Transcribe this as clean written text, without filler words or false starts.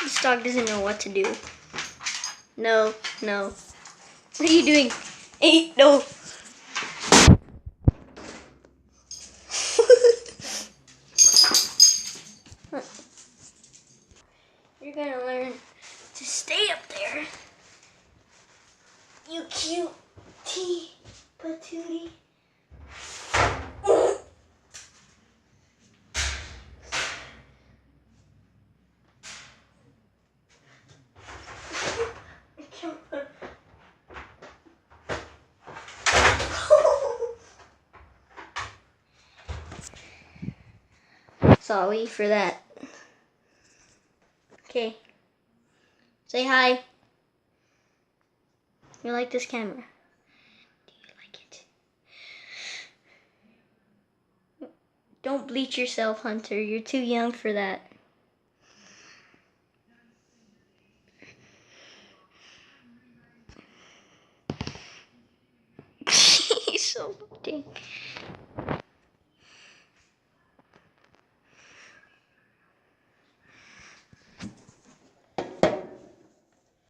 This dog doesn't know what to do. No, no. What are you doing? Hey, no. You're gonna learn to stay up there. You cute patootie. Sorry for that. Okay. Say hi. You like this camera? Do you like it? Don't bleach yourself, Hunter. You're too young for that. He's so big.